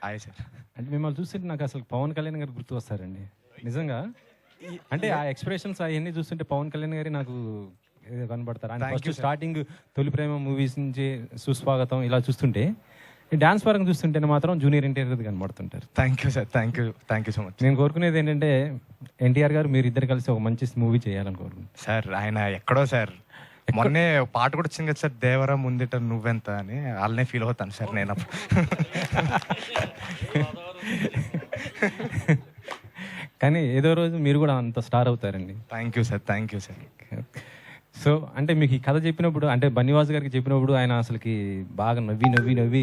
Hi sir. అంటే మిమ్మల్ని చూస్తుంటే నాకు అసలు పవన్ కళ్యాణ్ గారు గుర్తు వస్తారండి నిజంగా. అంటే ఆ ఎక్స్ప్రెషన్స్ అవన్నీ చూస్తుంటే పవన్ కళ్యాణ్ గారి నాకు కనబడతారు. ఆయన ఫస్ట్ స్టార్టింగ్ తొలి ప్రేమ మూవీస్ నుంచి సుస్వాగతం ఇలా చూస్తుంటే, ఈ డాన్స్ పరంగా చూస్తుంటే మాత్రం జూనియర్ ఎన్టీఆర్ గారు కనబడుతుంటారు. Thank you sir. Thank you so much. నేను కోరుకునేది ఏంటంటే ఎన్టీఆర్ గారు మీరు ఇద్దరు కలిసి ఒక మంచి మూవీ చేయాలని కోరుకుంటున్నాను సార్. ఆయన ఎక్కడో సార్, మొన్నే పాట కూడా వచ్చింది కదా సార్, దేవరా ముందిట నువ్వెంత అని. వాళ్ళనే ఫీల్ అవుతాను సార్ నేను. కానీ ఏదో రోజు మీరు కూడా అంత స్టార్ అవుతారండి. Thank you sir. Thank you sir. So అంటే మీకు ఈ కథ చెప్పినప్పుడు, అంటే బన్నివాస్ గారికి చెప్పినప్పుడు ఆయన అసలుకి బాగా నవ్వి నవ్వి నవ్వి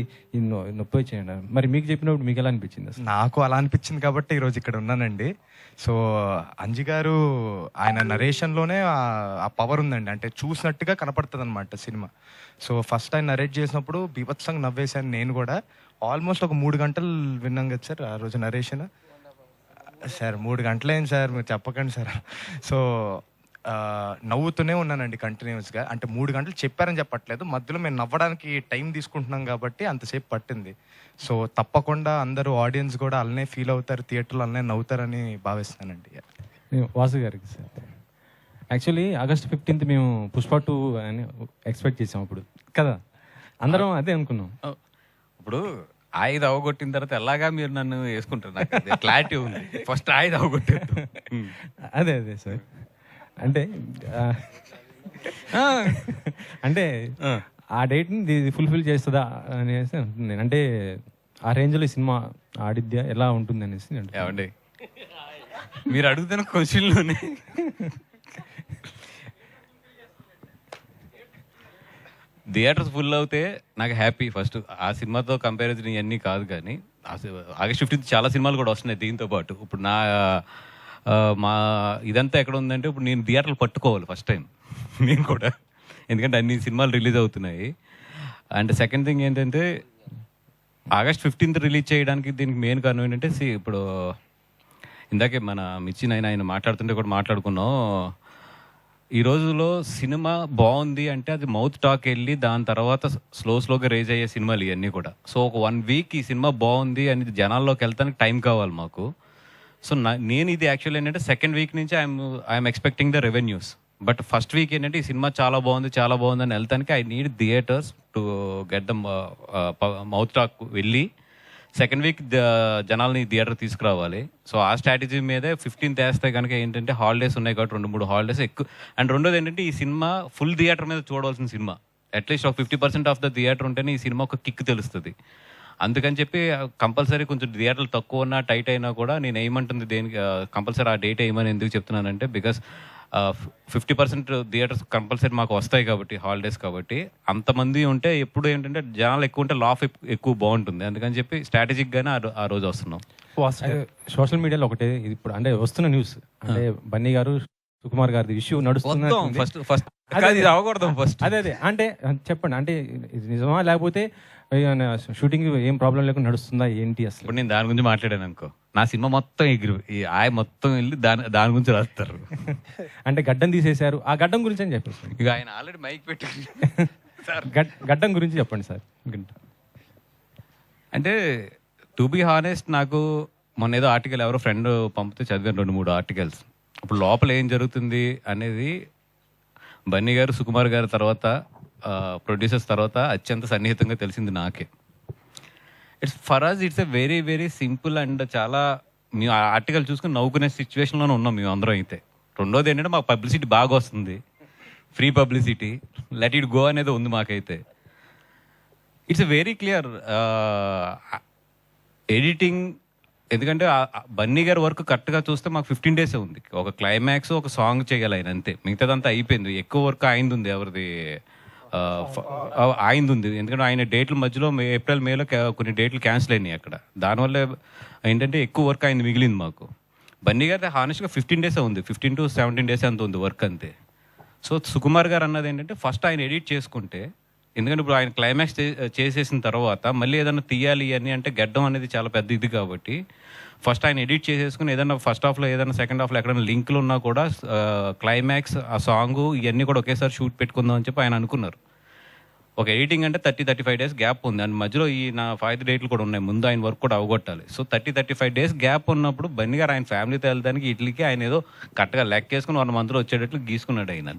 నొప్పి వచ్చాయండి. మరి మీకు చెప్పినప్పుడు మీకు ఎలా అనిపించింది అసలు? నాకు అలా అనిపించింది కాబట్టి ఈరోజు ఇక్కడ ఉన్నానండి. సో అంజి గారు ఆయన నరేషన్లోనే ఆ పవర్ ఉందండి. అంటే చూసినట్టుగా కనపడుతుంది అనమాట సినిమా. సో ఫస్ట్ ఆయన నరేట్ చేసినప్పుడు బీభత్సంగా నవ్వేశాను నేను కూడా. ఆల్మోస్ట్ ఒక 3 గంటలు విన్నాం కదా సార్ ఆ రోజు నరేషన్. సార్ 3 గంటలైంది సార్, మీరు చెప్పకండి సార్. సో నవ్వుతూనే ఉన్నానండి కంటిన్యూస్గా. అంటే 3 గంటలు చెప్పారని చెప్పట్లేదు, మధ్యలో మేము నవ్వడానికి టైం తీసుకుంటున్నాం కాబట్టి అంతసేపు పట్టింది. సో తప్పకుండా అందరూ ఆడియన్స్ కూడా అలానే ఫీల్ అవుతారు, థియేటర్లో అలానే నవ్వుతారని భావిస్తానండి. వాసు గారికి సార్, యాక్చువల్లీ ఆగస్ట్ 15th మేము పుష్ప 2 అని ఎక్స్పెక్ట్ చేసాం అప్పుడు కదా, అందరం అదే అనుకున్నాం. ఇప్పుడు ఆయుధ అవగొట్టిన తర్వాత ఎలాగా మీరు నన్ను వేసుకుంటారు, నాకు క్లారిటీ ఉంది. ఫస్ట్ ఆయుధ అవగొట్టారు. అదే సార్. అంటే అంటే ఆ డేట్ని ఫుల్ఫిల్ చేస్తుందా అనేసి అంటున్నాను. అంటే ఆ రేంజ్లో ఈ సినిమా ఆడిద్యా ఎలా ఉంటుంది అనేసి ఏమండి మీరు అడుగుతున్న క్వశ్చన్లోనే థియేటర్స్ ఫుల్ అవుతే నాకు హ్యాపీ. ఫస్ట్ ఆ సినిమాతో కంపారిజన్ ఇవన్నీ కాదు, కానీ ఆగస్ట్ 15 చాలా సినిమాలు కూడా వస్తున్నాయి దీంతో పాటు. ఇప్పుడు మా ఇదంతా ఎక్కడ ఉందంటే, ఇప్పుడు నేను థియేటర్లు పట్టుకోవాలి ఫస్ట్ టైం నేను కూడా, ఎందుకంటే అన్ని సినిమాలు రిలీజ్ అవుతున్నాయి. అండ్ సెకండ్ థింగ్ ఏంటంటే, ఆగస్ట్ 15 రిలీజ్ చేయడానికి దీనికి మెయిన్ కారణం ఏంటంటే, ఇప్పుడు ఇందాకే మన మిర్చి ఆయన మాట్లాడుతుంటే కూడా మాట్లాడుకున్నాం, ఈ రోజులో సినిమా బాగుంది అంటే అది మౌత్ టాక్ వెళ్ళి దాని తర్వాత స్లోగా రేజ్ అయ్యే సినిమాలు ఇవన్నీ కూడా. సో ఒక 1 వీక్ ఈ సినిమా బాగుంది అని జనాల్లోకి వెళ్తానికి టైం కావాలి మాకు. సో నేను ఇది యాక్చువల్లీ ఏంటంటే సెకండ్ వీక్ నుంచి I'm expecting the revenues. But first week ఏంటంటే ఈ సినిమా చాలా బాగుంది అని వెళ్తానికి I need theatres to get the mouth talk వెళ్ళి సెకండ్ వీక్ జనాల్ని థియేటర్ తీసుకురావాలి. సో ఆ స్ట్రాటజీ మీదే 15th వేస్తే కనుక ఏంటంటే హాలిడేస్ ఉన్నాయి కాబట్టి 2-3 హాలిడేస్ ఎక్కువ. అండ్ రెండోది ఏంటంటే, ఈ సినిమా ఫుల్ థియేటర్ మీద చూడవలసిన సినిమా. అట్లీస్ట్ ఒక 50% ఆఫ్ ద థియేటర్ ఉంటేనే ఈ సినిమా ఒక కిక్ తెలుస్తుంది. అందుకని చెప్పి కంపల్సరీ కొంచెం థియేటర్లు తక్కువ ఉన్నా టైట్ అయినా కూడా నేను ఏమంటుంది దేనికి కంపల్సరీ ఆ డేట్ వేయమని ఎందుకు చెప్తున్నానంటే, బికాస్ 50% థియేటర్స్ కంపల్సరీ మాకు వస్తాయి కాబట్టి, హాలిడేస్ కాబట్టి. అంతమంది ఉంటే ఎప్పుడు ఏంటంటే జనాలు ఎక్కువ ఉంటే లాఫ్ ఎక్కువ బాగుంటుంది. అందుకని చెప్పి స్ట్రాటజిక్గానే ఆ రోజు వస్తున్నాం. సోషల్ మీడియాలో ఒకటే ఇప్పుడు అంటే వస్తున్న న్యూస్ అంటే బన్నీ గారు సుకుమార్ గారి ఇష్యూ నడుస్తుంది. అదే అంటే చెప్పండి, అంటే ఇది నిజమా లేకపోతే షూటింగ్ ఏం ప్రాబ్లం లేకుండా నడుస్తుందా ఏంటి అసలు? ఇప్పుడు నేను దాని గురించి మాట్లాడాను అనుకో, నా సినిమా మొత్తం ఆయ మొత్తం వెళ్ళి దాని గురించి రాస్తారు. అంటే గడ్డం తీసేశారు, ఆ గడ్డం గురించి అని చెప్పేసి ఇక ఆయన ఆల్రెడీ మైక్ పెట్టి సార్ గడ్డం గురించి చెప్పండి సార్. అంటే టు బి హానెస్ట్, నాకు మొన్న ఏదో ఆర్టికల్ ఎవరో ఫ్రెండ్ పంపితే చదివాను 2-3 ఆర్టికల్స్. ఇప్పుడు లోపల ఏం జరుగుతుంది అనేది బన్నీ గారు సుకుమార్ గారి తర్వాత ప్రొడ్యూసర్స్ తర్వాత అత్యంత సన్నిహితంగా తెలిసింది నాకే. It's a very very simple and చాలా మేము ఆ ఆర్టికల్ చూసుకుని నవ్వుకునే సిచ్యువేషన్లోనే ఉన్నాం మేము అందరం అయితే. రెండోది ఏంటంటే, మాకు పబ్లిసిటీ బాగా వస్తుంది, free publicity, let it go అనేది ఉంది మాకైతే. It's a very clear editing. ఎందుకంటే బన్నీ గారి వర్క్ కరెక్ట్గా చూస్తే మాకు 15 days ఉంది. ఒక క్లైమాక్స్, ఒక సాంగ్ చేయాలి ఆయన, అంతే. మిగతాదంతా అయిపోయింది. ఎక్కువ వర్క్ ఆయనది ఉంది, ఎవరిది ఆయనది ఉంది. ఎందుకంటే ఆయన డేట్ల మధ్యలో ఏప్రిల్ మేలో కొన్ని డేట్లు క్యాన్సిల్ అయినాయి అక్కడ. దానివల్ల ఏంటంటే ఎక్కువ వర్క్ ఆయన మిగిలింది మాకు. బన్నీ గారి హానెస్ట్గా 15 days ఉంది, 15 to 17 days అంత ఉంది వర్క్, అంతే. సో సుకుమార్ గారు అన్నది ఏంటంటే, ఫస్ట్ ఆయన ఎడిట్ చేసుకుంటే, ఎందుకంటే ఇప్పుడు ఆయన క్లైమాక్స్ చేసేసిన తర్వాత మళ్ళీ ఏదైనా తీయాలి అని అంటే గడ్డం అనేది చాలా పెద్ద ఇది కాబట్టి, ఫస్ట్ ఆయన ఎడిట్ చేసేసుకుని ఏదైనా ఫస్ట్ హాఫ్లో ఏదైనా సెకండ్ హాఫ్లో ఎక్కడైనా లింక్లు ఉన్నా కూడా క్లైమాక్స్, ఆ సాంగ్ ఇవన్నీ కూడా ఒకేసారి షూట్ పెట్టుకుందాం అని చెప్పి ఆయన అనుకున్నారు. ఒక ఎడిటింగ్ అంటే 30-35 డేస్ గ్యాప్ ఉంది, అండ్ మధ్యలో ఈ నా 5 డేట్లు కూడా ఉన్నాయి, ముందు ఆయన వర్క్ కూడా అవగొట్టాలి. సో 30-35 డేస్ గ్యాప్ ఉన్నప్పుడు బన్నీ గారు ఆయన ఫ్యామిలీతో వెళ్తానికి ఇట్లీకి ఆయన ఏదో కరెక్ట్గా లెక్కేసుకుని 1 మంత్లో వచ్చేటట్లు గీసుకున్నాడు ఆయన.